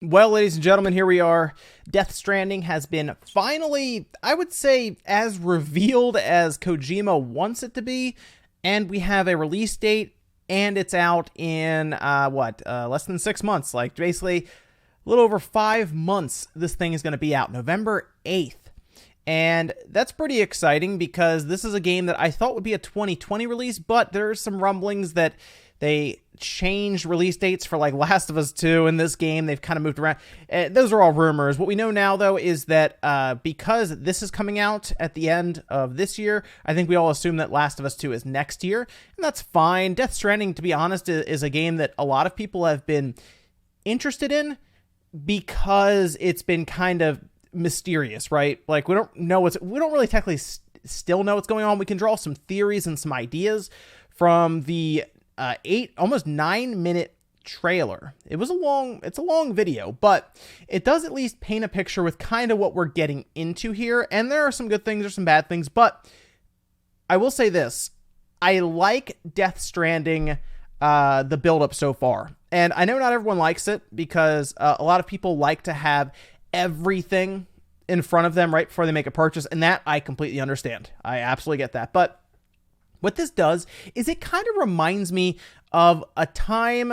Well, ladies and gentlemen, here we are. Death Stranding has been finally, I would say, as revealed as Kojima wants it to be. And we have a release date, and it's out in, less than 6 months. Like, basically, a little over 5 months, this thing is going to be out. November 8th. And that's pretty exciting because this is a game that I thought would be a 2020 release, but there's some rumblings that they changed release dates for like Last of Us 2 in this game. They've kind of moved around. Those are all rumors. What we know now, though, is that because this is coming out at the end of this year, I think we all assume that Last of Us 2 is next year, and that's fine. Death Stranding, to be honest, is a game that a lot of people have been interested in because it's been kind of mysterious, right? Like, we don't really technically still know what's going on. We can draw some theories and some ideas from the almost 9-minute trailer. It's a long video, but it does at least paint a picture with kind of what we're getting into here. And there are some good things, there's some bad things, but I will say this. I like Death Stranding, the build-up so far. And I know not everyone likes it because a lot of people like to have everything in front of them right before they make a purchase. And that I completely understand. I absolutely get that. But what this does is it kind of reminds me of a time,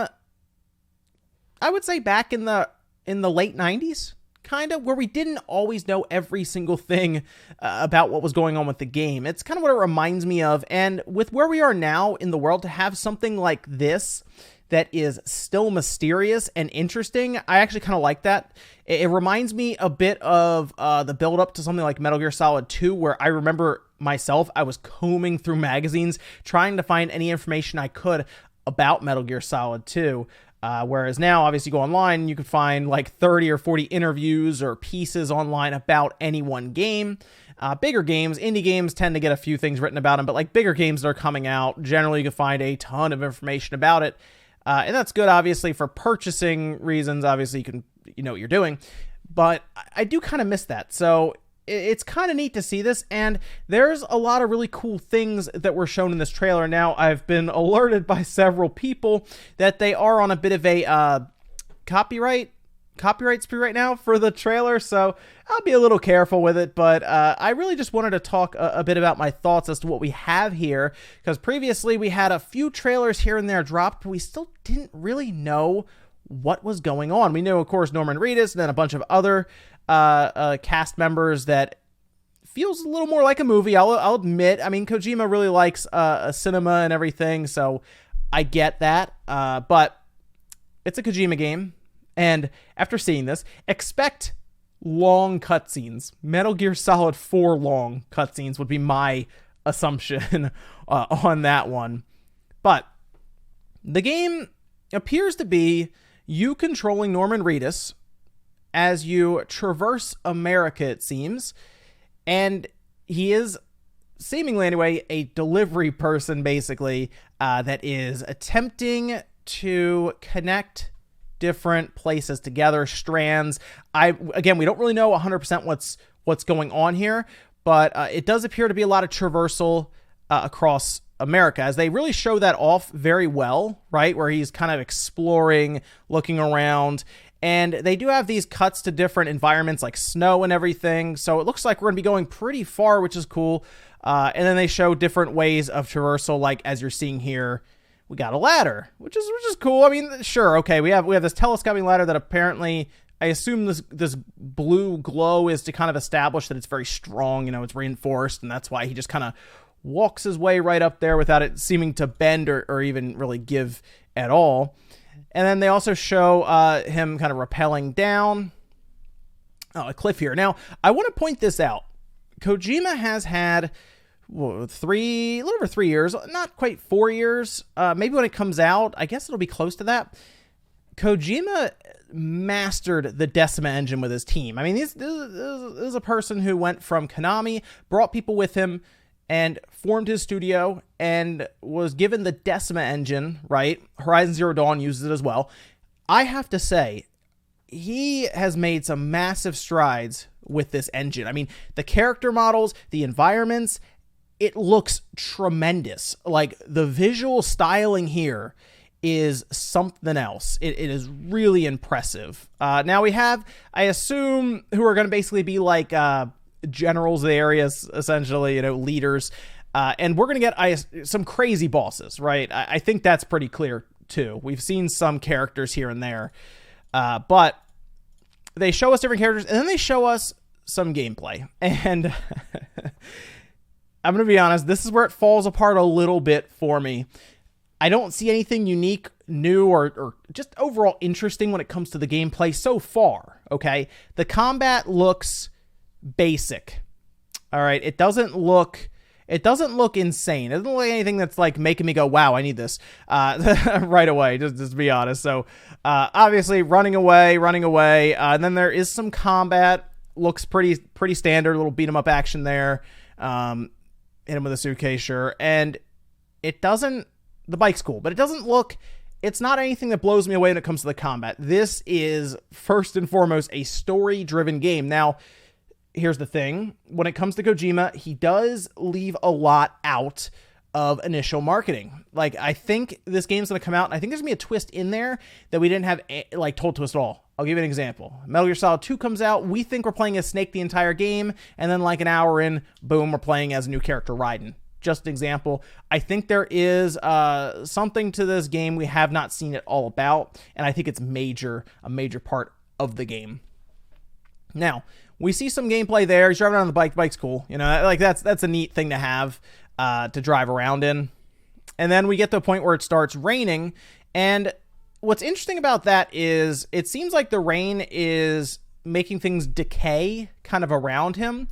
I would say back in the late 90s, kind of, where we didn't always know every single thing about what was going on with the game. It's kind of what it reminds me of. And with where we are now in the world, to have something like this that is still mysterious and interesting, I actually kind of like that. It reminds me a bit of the build up to something like Metal Gear Solid 2, where I remember myself, I was combing through magazines trying to find any information I could about Metal Gear Solid 2. Whereas now, obviously, you go online, you can find like 30 or 40 interviews or pieces online about any one game. Bigger games, indie games tend to get a few things written about them, but like bigger games that are coming out, generally you can find a ton of information about it. And that's good, obviously, for purchasing reasons. Obviously, you know what you're doing. But I do kind of miss that. So it's kind of neat to see this. And there's a lot of really cool things that were shown in this trailer. Now, I've been alerted by several people that they are on a bit of a copyright spree right now for the trailer, so I'll be a little careful with it. But I really just wanted to talk a bit about my thoughts as to what we have here, because previously we had a few trailers here and there dropped, but we still didn't really know what was going on. We knew, of course, Norman Reedus and then a bunch of other cast members that feels a little more like a movie. I'll admit. I mean, Kojima really likes a cinema and everything, so I get that. But it's a Kojima game. And after seeing this, expect long cutscenes. Metal Gear Solid 4 long cutscenes would be my assumption on that one. But the game appears to be you controlling Norman Reedus as you traverse America, it seems. And he is, seemingly anyway, a delivery person, basically, that is attempting to connect different places together, strands. We don't really know 100% what's going on here, but it does appear to be a lot of traversal across America, as they really show that off very well, right? Where he's kind of exploring, looking around, and they do have these cuts to different environments like snow and everything. So it looks like we're gonna be going pretty far, which is cool. And then they show different ways of traversal, like as you're seeing here. We got a ladder, which is cool. I mean, sure, okay, we have this telescoping ladder that apparently, I assume this blue glow is to kind of establish that it's very strong, it's reinforced, and that's why he just kind of walks his way right up there without it seeming to bend or even really give at all. And then they also show him kind of rappelling down a cliff here. Now, I want to point this out. Kojima has had a little over 3 years, not quite 4 years. Maybe when it comes out, I guess it'll be close to that. Kojima mastered the Decima engine with his team. I mean, this is a person who went from Konami, brought people with him, and formed his studio, and was given the Decima engine, right? Horizon Zero Dawn uses it as well. I have to say, he has made some massive strides with this engine. I mean, the character models, the environments, it looks tremendous. Like, the visual styling here is something else. It is really impressive. Now we have, I assume, who are going to basically be like generals of the areas, essentially, leaders. And we're going to get some crazy bosses, right? I think that's pretty clear, too. We've seen some characters here and there. But they show us different characters, and then they show us some gameplay. And I'm going to be honest, this is where it falls apart a little bit for me. I don't see anything unique, new, or just overall interesting when it comes to the gameplay so far, okay? The combat looks basic, all right? It doesn't look insane. It doesn't look like anything that's like making me go, wow, I need this right away, just to be honest. So obviously running away, and then there is some combat. Looks pretty standard, a little beat 'em up action there. Hit him with a suitcase, sure. And the bike's cool, but it's not anything that blows me away when it comes to the combat. This is first and foremost a story-driven game. Now, here's the thing. When it comes to Kojima, he does leave a lot out of initial marketing. Like, I think this game's going to come out, and I think there's going to be a twist in there that we didn't have, told to us at all. I'll give you an example. Metal Gear Solid 2 comes out. We think we're playing as Snake the entire game, and then like an hour in, boom, we're playing as a new character, Raiden. Just an example. I think there is something to this game we have not seen it all about, and I think it's a major part of the game. Now, we see some gameplay there. He's driving on the bike. The bike's cool. Like that's a neat thing to have to drive around in. And then we get to a point where it starts raining, and what's interesting about that is it seems like the rain is making things decay kind of around him.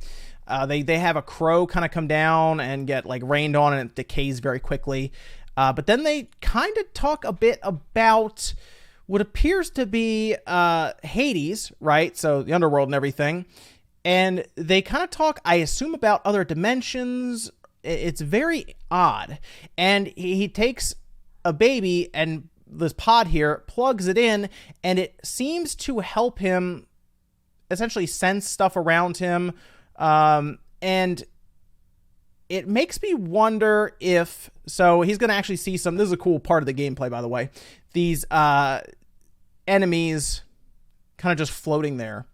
They have a crow kind of come down and get like rained on, and it decays very quickly. But then they kind of talk a bit about what appears to be Hades, right? So the underworld and everything. And they kind of talk, I assume, about other dimensions. It's very odd. And he takes a baby and this pod here, plugs it in, and it seems to help him essentially sense stuff around him. And it makes me wonder so he's going to actually see this is a cool part of the gameplay, by the way, these, enemies kind of just floating there.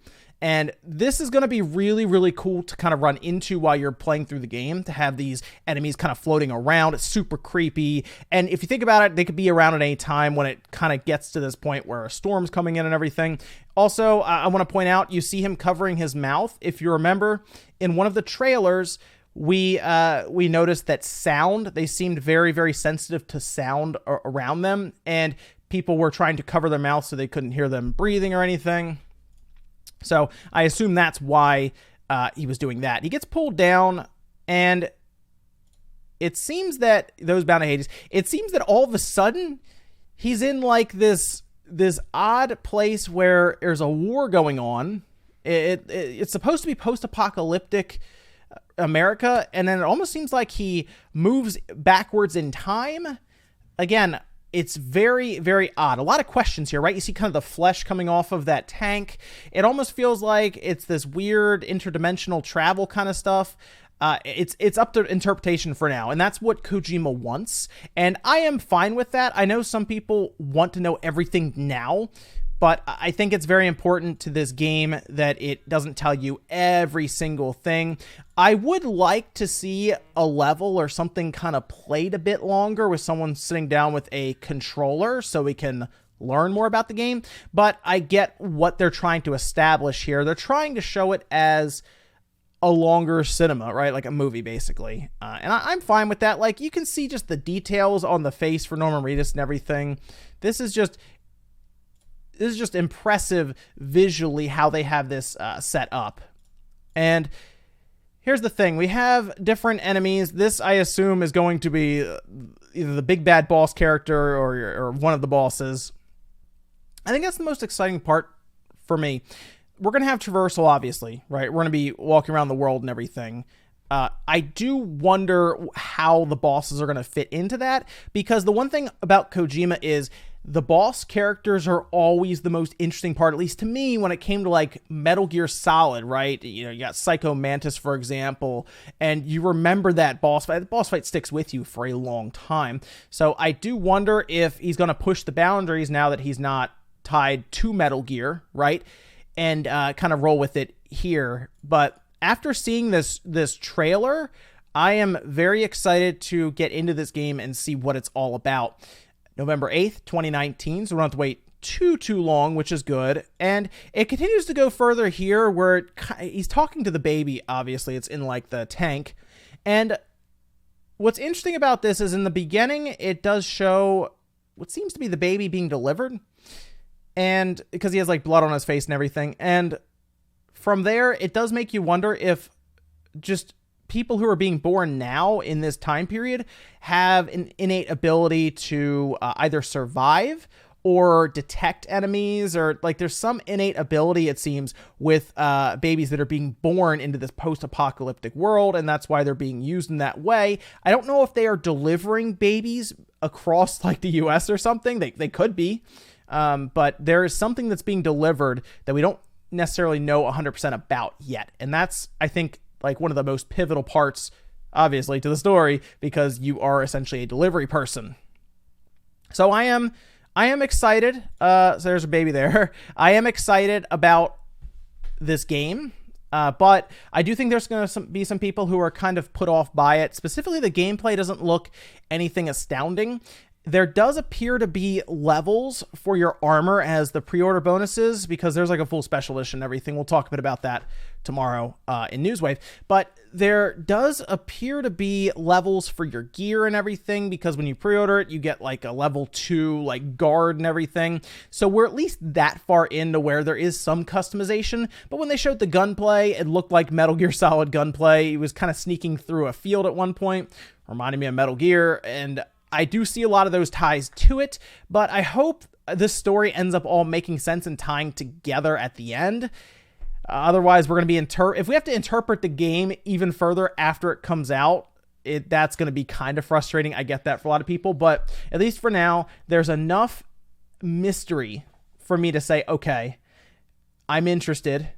And this is going to be really, really cool to kind of run into while you're playing through the game, to have these enemies kind of floating around. It's super creepy. And if you think about it, they could be around at any time when it kind of gets to this point where a storm's coming in and everything. Also, I want to point out, you see him covering his mouth. If you remember, in one of the trailers, we noticed that sound, they seemed very, very sensitive to sound around them. And people were trying to cover their mouth so they couldn't hear them breathing or anything. So I assume that's why he was doing that. He gets pulled down, and it seems that those bound to Hades, it seems that all of a sudden he's in like this odd place where there's a war going on. It's supposed to be post-apocalyptic America, and then it almost seems like he moves backwards in time. Again, it's very, very odd. A lot of questions here, right? You see kind of the flesh coming off of that tank. It almost feels like it's this weird interdimensional travel kind of stuff. It's up to interpretation for now, and that's what Kojima wants, and I am fine with that. I know some people want to know everything now, but I think it's very important to this game that it doesn't tell you every single thing. I would like to see a level or something kind of played a bit longer with someone sitting down with a controller so we can learn more about the game, but I get what they're trying to establish here. They're trying to show it as a longer cinema, right? Like a movie, basically. And I'm fine with that. Like, you can see just the details on the face for Norman Reedus and everything. This is just impressive visually how they have this set up. And here's the thing. We have different enemies. This, I assume, is going to be either the big bad boss character or one of the bosses. I think that's the most exciting part for me. We're going to have traversal, obviously, right? We're going to be walking around the world and everything. I do wonder how the bosses are going to fit into that, because the one thing about Kojima is the boss characters are always the most interesting part, at least to me, when it came to like Metal Gear Solid, right? You know, you got Psycho Mantis, for example, and you remember that boss fight. The boss fight sticks with you for a long time. So I do wonder if he's going to push the boundaries now that he's not tied to Metal Gear, right? And kind of roll with it here. But after seeing this trailer, I am very excited to get into this game and see what it's all about. November 8th, 2019, so we don't have to wait too long, which is good. And it continues to go further here where he's talking to the baby, obviously. It's in, like, the tank. And what's interesting about this is in the beginning, it does show what seems to be the baby being delivered. And because he has, like, blood on his face and everything. And from there, it does make you wonder if just people who are being born now in this time period have an innate ability to either survive or detect enemies, or like there's some innate ability, it seems, with babies that are being born into this post-apocalyptic world, and that's why they're being used in that way. I don't know if they are delivering babies across like the US or something. They could be, but there is something that's being delivered that we don't necessarily know 100% about yet, and that's, I think, like one of the most pivotal parts, obviously, to the story, because you are essentially a delivery person. So I am excited. So there's a baby there. I am excited about this game. But I do think there's going to be some people who are kind of put off by it. Specifically, the gameplay doesn't look anything astounding. There does appear to be levels for your armor as the pre-order bonuses, because there's like a full special edition and everything. We'll talk a bit about that tomorrow in Newswave. But there does appear to be levels for your gear and everything, because when you pre-order it, you get like a level 2 like guard and everything. So we're at least that far into where there is some customization. But when they showed the gunplay, it looked like Metal Gear Solid gunplay. It was kind of sneaking through a field at one point, reminding me of Metal Gear, and I do see a lot of those ties to it, but I hope this story ends up all making sense and tying together at the end. Otherwise, we're going to be if we have to interpret the game even further after it comes out, that's going to be kind of frustrating. I get that for a lot of people, but at least for now, there's enough mystery for me to say, okay, I'm interested.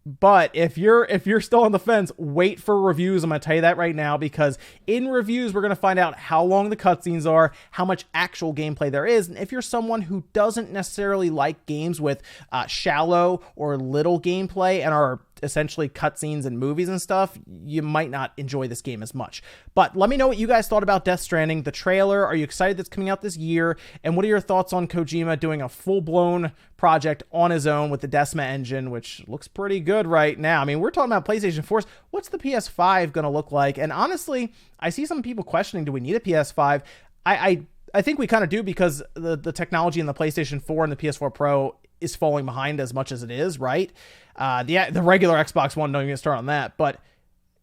But if you're still on the fence, wait for reviews. I'm going to tell you that right now, because in reviews, we're going to find out how long the cutscenes are, how much actual gameplay there is. And if you're someone who doesn't necessarily like games with shallow or little gameplay and are essentially cutscenes and movies and stuff, you might not enjoy this game as much. But let me know what you guys thought about Death Stranding, the trailer. Are you excited that's coming out this year? And what are your thoughts on Kojima doing a full-blown project on his own with the Decima engine, which looks pretty good right now? I mean, we're talking about PlayStation 4. What's the PS5 going to look like? And honestly, I see some people questioning, do we need a PS5? I think we kind of do, because the technology in the PlayStation 4 and the PS4 Pro is falling behind as much as it is, right? The regular Xbox One, don't even start on that, but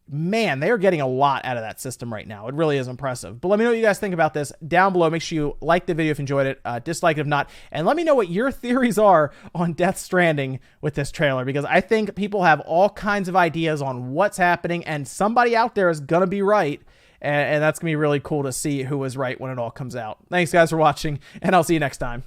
man, they are getting a lot out of that system right now. It really is impressive. But let me know what you guys think about this down below. Make sure you like the video if you enjoyed it, dislike it if not, and let me know what your theories are on Death Stranding with this trailer, because I think people have all kinds of ideas on what's happening, and somebody out there is going to be right, and that's going to be really cool to see who was right when it all comes out. Thanks, guys, for watching, and I'll see you next time.